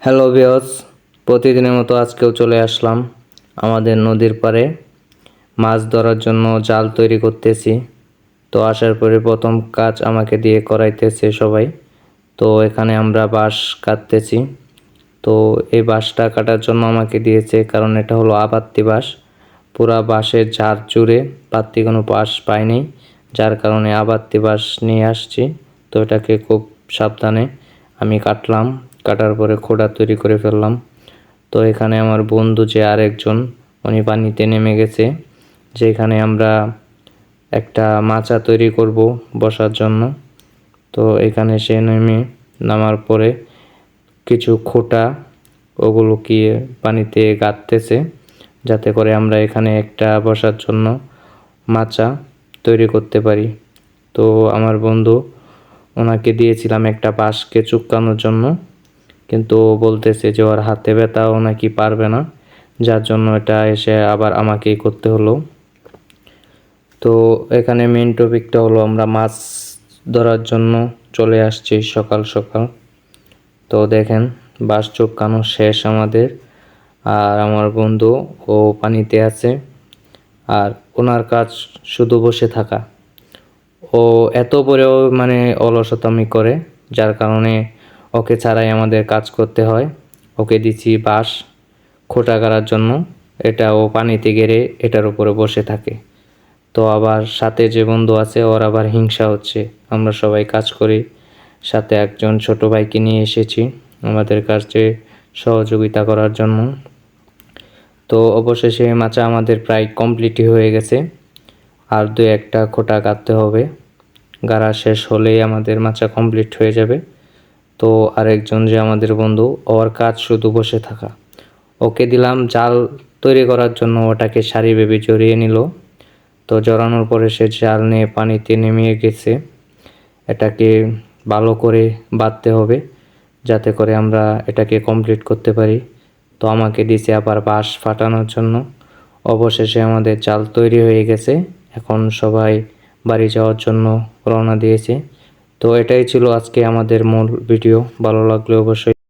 Hello viewers, প্রতিদিনের মতো আজকেও চলে আসলাম আমাদের নদীর পাড়ে মাছ ধরার জন্য জাল তৈরি করতেছি। তো আসার পরে প্রথম কাজ আমাকে দিয়ে করাইতেছে সবাই। তো এখানে আমরা বাঁশ কাটতেছি। তো এই বাঁশটা কাটার জন্য আমাকে দিয়েছে, কারণ এটা হলো আপাত্তি বাঁশ। পুরা বাঁশের ঝাড় জুড়ে পাত্তি কোনো বাঁশ পাইনি, যার কারণে আপাত্তি বাঁশ নিয়ে আসছি। তো এটাকে খুব সাবধানে আমি কাটলাম, কাটার পরে খোঁড়া তৈরি করে ফেললাম। তো এখানে আমার বন্ধু যে আরেকজন, উনি পানিতে নেমে গেছে, যেখানে আমরা একটা মাচা তৈরি করব বসার জন্য। তো এখানে সে নামার পরে কিছু খোঁটা ওগুলোকে পানিতে গাঁথতেছে, যাতে করে আমরা এখানে একটা বসার জন্য মাচা তৈরি করতে পারি। তো আমার বন্ধু, ওনাকে দিয়েছিলাম একটা বাঁশকে চুক্কানোর জন্য, কিন্তু ও বলতেছে যে ওর হাতে ব্যথা, ও নাকি পারবে না, যার জন্য এটা এসে আবার আমাকেই করতে হলো। তো এখানে মেন টপিকটা হলো আমরা মাছ ধরার জন্য চলে আসছি সকাল সকাল। তো দেখেন, বাঁশ চুক্কানো শেষ আমাদের, আর আমার বন্ধু ও পানিতে আছে, আর ওনার কাজ শুধু বসে থাকা। ও এত পরেও অলসতামি করে, যার কারণে ওকে ছাড়াই আমাদের কাজ করতে হয়। ওকে দিচ্ছি বাঁশ খোঁটা করার জন্য, এটা ও পানিতে গেড়ে এটার উপরে বসে থাকে। তো আবার সাথে যে বন্ধু আছে, ওর আবার হিংসা হচ্ছে। আমরা সবাই কাজ করি, সাথে একজন ছোট ভাইকে নিয়ে এসেছি আমাদের কাজে সহযোগিতা করার জন্য। তো অবশেষে মাচা আমাদের প্রায় কমপ্লিটই হয়ে গেছে, আর দু একটা খোঁটা গাঁথতে হবে। গাড়া শেষ হলেই আমাদের মাচা কমপ্লিট হয়ে যাবে। তো আরেকজন যে আমাদের বন্ধু, ওর কাজ শুধু বসে থাকা। ওকে দিলাম জাল তৈরি করার জন্য, ওটাকে সারিভাবে জড়িয়ে নিল। তো জড়ানোর পরে সে জাল নিয়ে পানিতে নেমে গেছে। এটাকে ভালো করে বাঁধতে হবে, যাতে করে আমরা এটাকে কমপ্লিট করতে পারি। তো আমাকে দিছে আবার বাঁশ ফাটানোর জন্য। অবশেষে আমাদের জাল তৈরি হয়ে গেছে। এখন সবাই বাড়ি যাওয়ার জন্য রওনা দিয়েছে। তো এটাই ছিল আজকে আমাদের মূল ভিডিও। ভালো লাগলে অবশ্যই